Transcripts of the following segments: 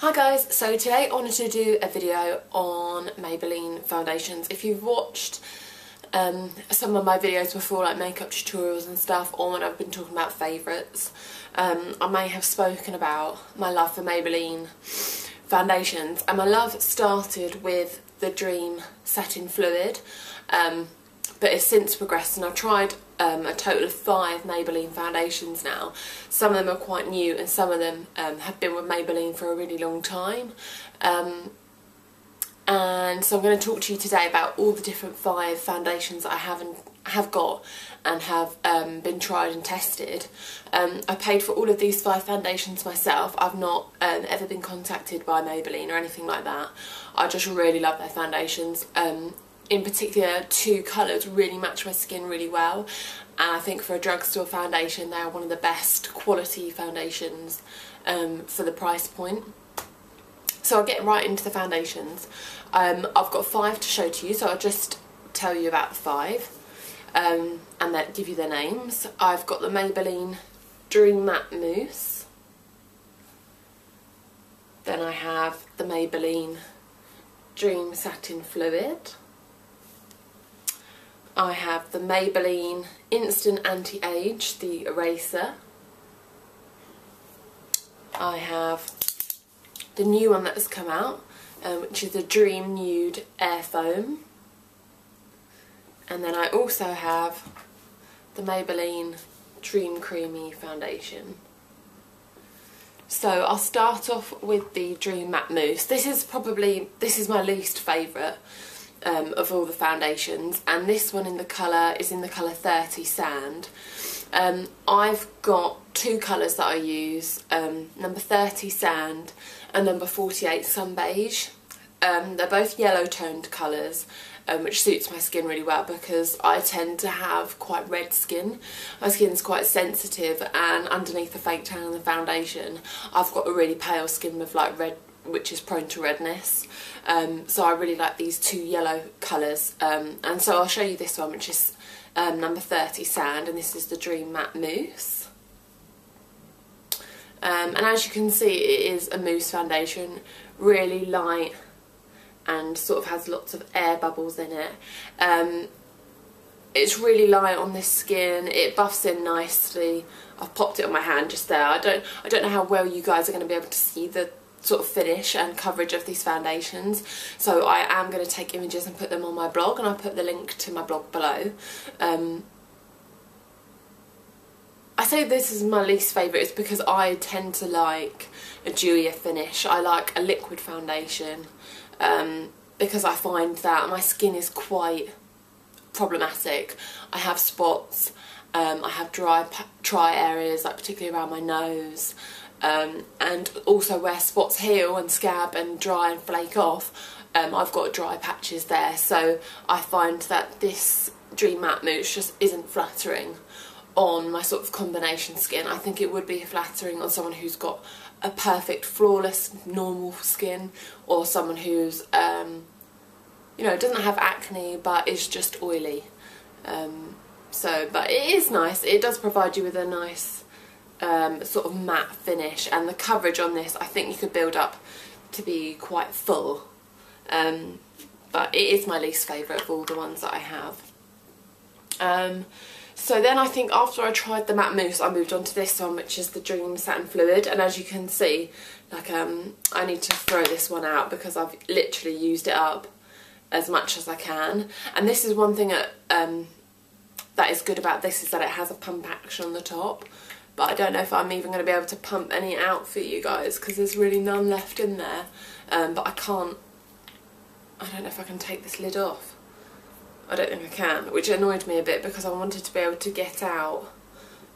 Hi guys, so today I wanted to do a video on Maybelline Foundations. If you've watched some of my videos before, like makeup tutorials and stuff, or when I've been talking about favourites, I may have spoken about my love for Maybelline Foundations. And my love started with the Dream Satin Fluid, but it's since progressed, and I've tried a total of 5 Maybelline foundations now. Some of them are quite new and some of them have been with Maybelline for a really long time. And so I'm going to talk to you today about all the different 5 foundations that I have got and have been tried and tested. I paid for all of these 5 foundations myself. I've not ever been contacted by Maybelline or anything like that. I just really love their foundations. In particular, 2 colours really match my skin really well, and I think for a drugstore foundation they are one of the best quality foundations for the price point. So I'll get right into the foundations. I've got 5 to show to you, so I'll just tell you about the 5 and then give you their names. I've got the Maybelline Dream Matte Mousse, then I have the Maybelline Dream Satin Fluid, I have the Maybelline Instant Anti-Age, the eraser. I have the new one that has come out, which is the Dream Nude Air Foam. And then I also have the Maybelline Dream Creamy Foundation. So I'll start off with the Dream Matte Mousse. This is my least favourite of all the foundations, and this one is in the colour 30 Sand. I've got 2 colours that I use, number 30 Sand and number 48 Sun Beige. They're both yellow toned colours, which suits my skin really well because I tend to have quite red skin. My skin's quite sensitive, and underneath the fake tan and the foundation I've got a really pale skin with like red, which is prone to redness. So I really like these 2 yellow colours, and so I'll show you this one, which is number 30 Sand, and this is the Dream Matte Mousse. And as you can see, it is a mousse foundation, really light and sort of has lots of air bubbles in it. It's really light on this skin, it buffs in nicely. I've popped it on my hand just there. I don't know how well you guys are going to be able to see the sort of finish and coverage of these foundations, so I am going to take images and put them on my blog, and I'll put the link to my blog below. I say this is my least favourite is because I tend to like a dewier finish. I like a liquid foundation because I find that my skin is quite problematic. I have spots, I have dry areas, like particularly around my nose. And also where spots heal and scab and dry and flake off, I've got dry patches there, so I find that this Dream Matte Mousse just isn't flattering on my sort of combination skin. I think it would be flattering on someone who's got a perfect flawless normal skin, or someone who's you know, doesn't have acne but is just oily. But it is nice, it does provide you with a nice sort of matte finish, and the coverage on this I think you could build up to be quite full, but it is my least favourite of all the ones that I have. So then I think after I tried the matte mousse, I moved on to this one, which is the Dream Satin Fluid, and as you can see, like I need to throw this one out because I've literally used it up as much as I can. And this is one thing that is good about this, is that it has a pump action on the top. But I don't know if I'm even going to be able to pump any out for you guys because there's really none left in there. But I don't know if I can take this lid off. I don't think I can, which annoyed me a bit because I wanted to be able to get out.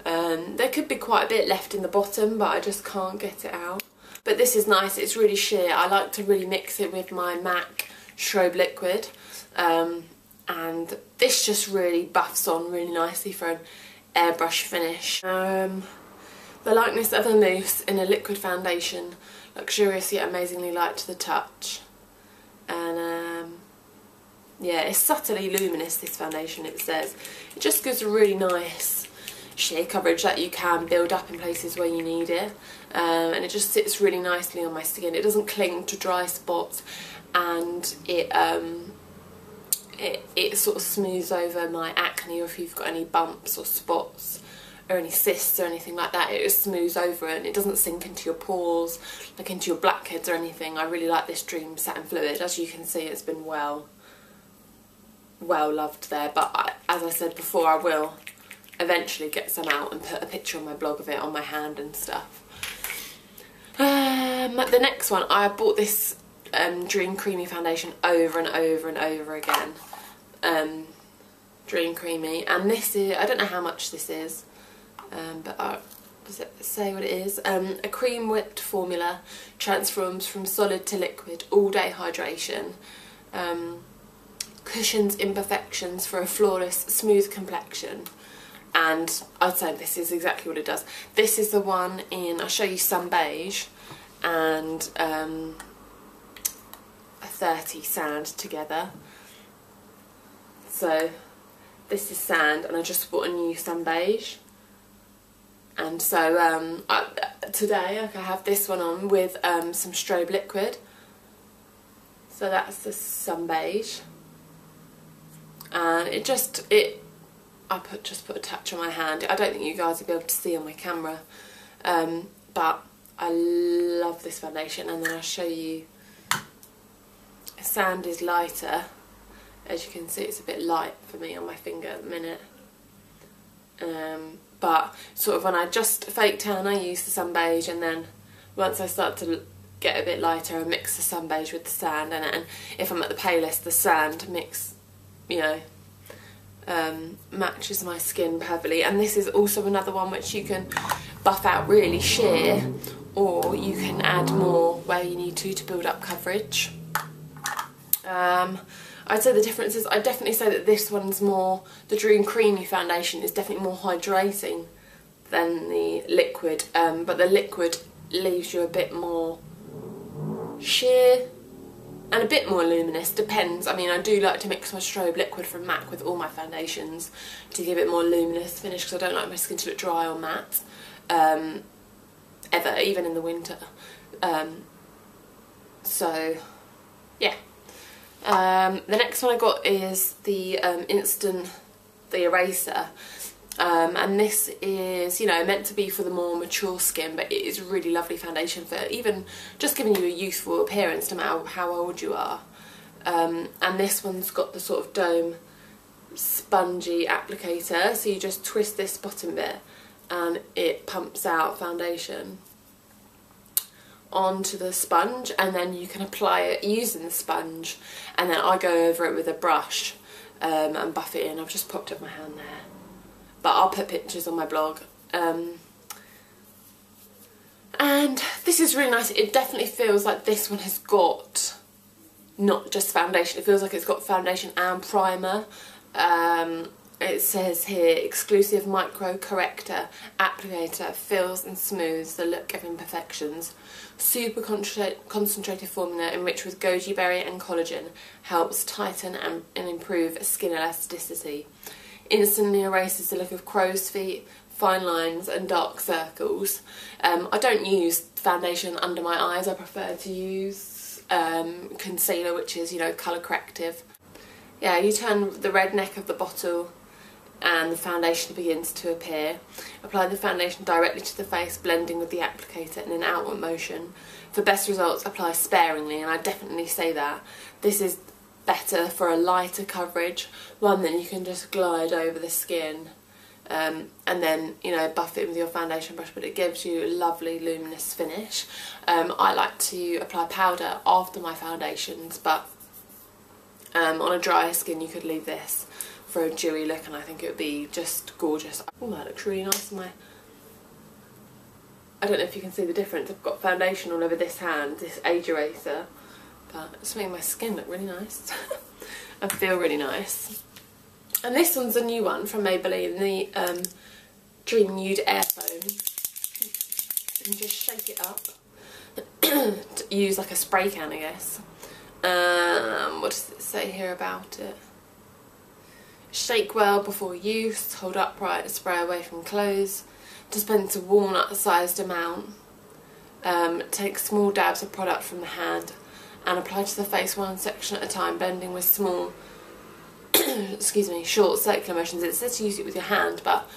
There could be quite a bit left in the bottom, but I just can't get it out. But this is nice, it's really sheer. I like to really mix it with my MAC Strobe Liquid. And this just really buffs on really nicely for an airbrush finish. The lightness of a mousse in a liquid foundation, luxurious yet amazingly light to the touch. And yeah, it's subtly luminous, this foundation, it says. It just gives a really nice sheer coverage that you can build up in places where you need it, and it just sits really nicely on my skin. It doesn't cling to dry spots, and it sort of smooths over my acne, or if you've got any bumps or spots or any cysts or anything like that, it just smooths over it, and it doesn't sink into your pores, like into your blackheads or anything. I really like this Dream Satin Fluid. As you can see, it's been well loved there, but as I said before, I will eventually get some out and put a picture on my blog of it on my hand and stuff. The next one, I bought this Dream Creamy foundation over and over and over again. Dream Creamy, and this is, I don't know how much this is, but does it say what it is? A cream whipped formula transforms from solid to liquid, all day hydration, cushions imperfections for a flawless smooth complexion. And I'd say this is exactly what it does. This is the one in, I'll show you, Sun Beige and 30 Sand together. So this is Sand, and I just bought a new Sun Beige. And so today I have this one on with some strobe liquid. So that's the Sun Beige. And it just, I just put a touch on my hand. I don't think you guys will be able to see on my camera, but I love this foundation. And then I'll show you, Sand is lighter. As you can see, it's a bit light for me on my finger at the minute. But sort of when I just fake tan, I use the Sun Beige, and then once I start to get a bit lighter, I mix the Sun Beige with the Sand, and if I'm at the palest, the Sand mix, you know, matches my skin perfectly. And this is also another one which you can buff out really sheer, or you can add more where you need to build up coverage. I'd say the difference is, I'd definitely say that this one's more, the Dream Creamy foundation is definitely more hydrating than the liquid, but the liquid leaves you a bit more sheer and a bit more luminous, depends. I mean, I do like to mix my strobe liquid from MAC with all my foundations to give it more luminous finish, because I don't like my skin to look dry or matte, ever, even in the winter. So, yeah. The next one I got is the the eraser, and this is, you know, meant to be for the more mature skin, but it is a really lovely foundation for even just giving you a youthful appearance no matter how old you are. And this one's got the sort of dome spongy applicator, so you just twist this bottom bit and it pumps out foundation onto the sponge, and then you can apply it using the sponge, and then I go over it with a brush and buff it in. I've just popped up my hand there, but I'll put pictures on my blog. And this is really nice. It definitely feels like this one has got not just foundation, it feels like it's got foundation and primer. It says here, exclusive micro corrector applicator fills and smooths the look of imperfections. Super concentrated formula enriched with goji berry and collagen helps tighten and improve skin elasticity. Instantly erases the look of crow's feet, fine lines and dark circles. I don't use foundation under my eyes. I prefer to use concealer, which is, you know, colour corrective. Yeah, you turn the red neck of the bottle and the foundation begins to appear. Apply the foundation directly to the face, blending with the applicator in an outward motion. For best results, apply sparingly, and I definitely say that. This is better for a lighter coverage, one that you can just glide over the skin, and then, you know, buff it with your foundation brush, but it gives you a lovely luminous finish. I like to apply powder after my foundations, but on a drier skin you could leave this for a dewy look, and I think it would be just gorgeous. Oh, that looks really nice on my... I don't know if you can see the difference. I've got foundation all over this hand, this age eraser, but it's making my skin look really nice. I feel really nice. And this one's a new one from Maybelline, the Dream Nude Air Foam. And just shake it up to use like a spray can, I guess. What does it say here about it? Shake well before use, hold upright, spray away from clothes. Dispense a walnut-sized amount. Take small dabs of product from the hand and apply to the face one section at a time, blending with small, excuse me, short circular motions. It says to use it with your hand, but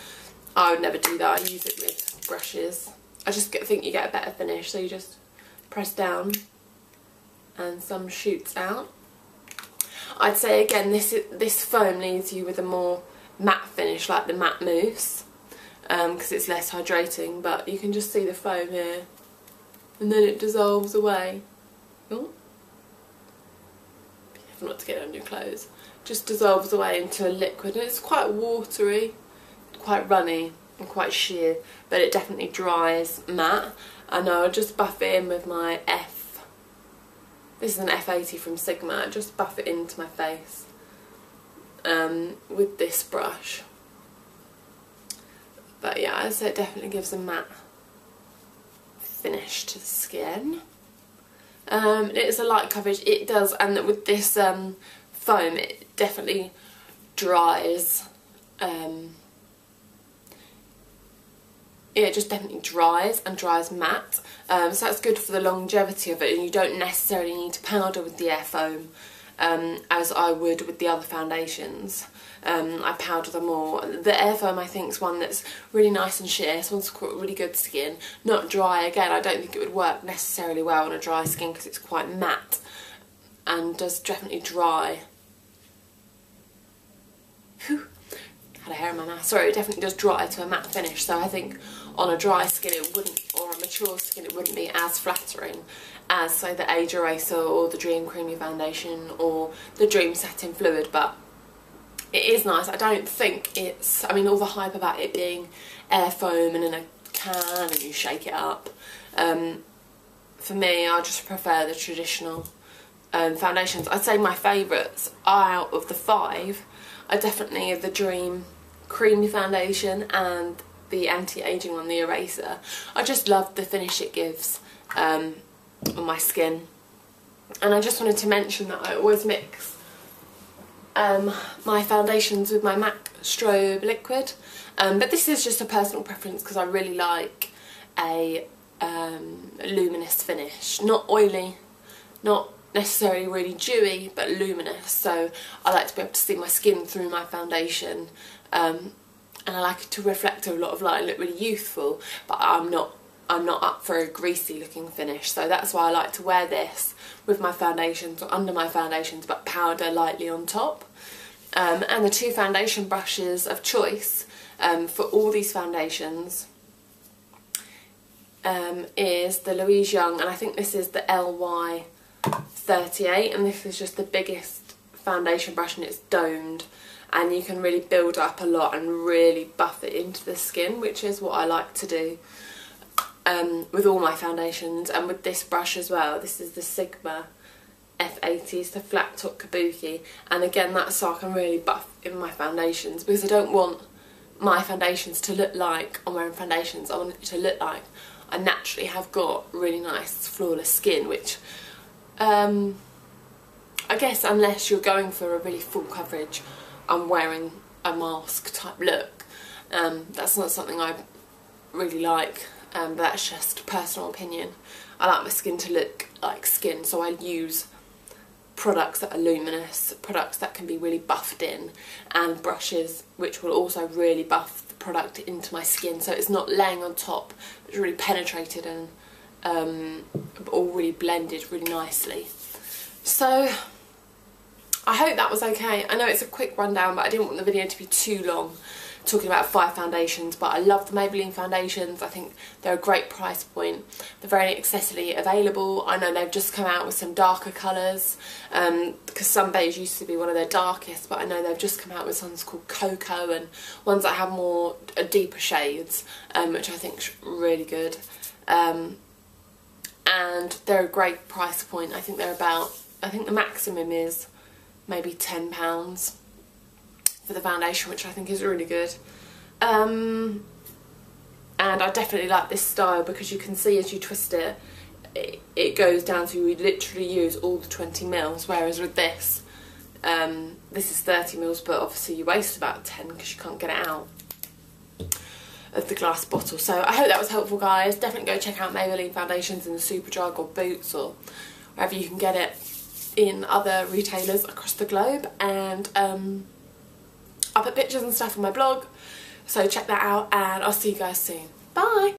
I would never do that. I use it with brushes. I just think you get a better finish, so you just press down and some shoots out. I'd say again, this foam leaves you with a more matte finish, like the matte mousse, because it's less hydrating, but you can just see the foam here, and then it dissolves away. Oh. Be careful not to get it on your clothes. Just dissolves away into a liquid, and it's quite watery, quite runny and quite sheer, but it definitely dries matte. And I'll just buff it in with my this is an F80 from Sigma. Just buff it into my face with this brush. But yeah, I'd say it definitely gives a matte finish to the skin. It is a light coverage. It does, and with this foam, it definitely dries. It just definitely dries and dries matte, so that's good for the longevity of it, and you don't necessarily need to powder with the air foam as I would with the other foundations. I powder them all. The air foam, I think, is one that's really nice and sheer. This one's got really good skin, not dry. Again, I don't think it would work necessarily well on a dry skin because it's quite matte and does definitely dry. Whew. Had a hair in my mouth. Sorry, it definitely does dry to a matte finish, so I think on a dry skin it wouldn't, or a mature skin it wouldn't be as flattering as, say, the Age Eraser or the Dream Creamy Foundation or the Dream Satin Fluid. But it is nice. I don't think it's, I mean, all the hype about it being air foam and in a can and you shake it up, for me, I just prefer the traditional foundations. I'd say my favourites out of the 5 are definitely the Dream Creamy Foundation and the anti-aging one, the Eraser. I just love the finish it gives on my skin. And I just wanted to mention that I always mix my foundations with my MAC Strobe liquid, but this is just a personal preference because I really like a luminous finish. Not oily, not necessarily really dewy, but luminous. So I like to be able to see my skin through my foundation, and I like it to reflect a lot of light and look really youthful, but I'm not up for a greasy looking finish. So that's why I like to wear this with my foundations or under my foundations, but powder lightly on top. And the 2 foundation brushes of choice for all these foundations is the Louise Young, and I think this is the LY38, and this is just the biggest foundation brush, and it's domed, and you can really build up a lot and really buff it into the skin, which is what I like to do with all my foundations. And with this brush as well, this is the Sigma F80, it's the flat top kabuki, and again that's so I can really buff in my foundations, because I don't want my foundations to look like I'm wearing foundations. I want it to look like I naturally have got really nice flawless skin, which I guess unless you're going for a really full coverage, I'm wearing a mask type look, that's not something I really like, but that's just personal opinion. I like my skin to look like skin, so I use products that are luminous, products that can be really buffed in, and brushes which will also really buff the product into my skin, so it's not laying on top, it's really penetrated and all really blended really nicely. So I hope that was okay. I know it's a quick rundown, but I didn't want the video to be too long talking about 5 foundations, but I love the Maybelline Foundations. I think they're a great price point. They're very accessibly available. I know they've just come out with some darker colours, because some beige used to be one of their darkest, but I know they've just come out with ones called Cocoa and ones that have more deeper shades, which I think is really good. And they're a great price point. I think they're about, I think the maximum is maybe £10 for the foundation, which I think is really good. And I definitely like this style because you can see as you twist it, it goes down to, you literally use all the 20 mils, whereas with this This is 30ml, but obviously you waste about 10 because you can't get it out of the glass bottle. So I hope that was helpful, guys. Definitely go check out Maybelline Foundations in the Superdrug or Boots or wherever you can get it in other retailers across the globe. And I'll put pictures and stuff on my blog, so check that out, and I'll see you guys soon. Bye!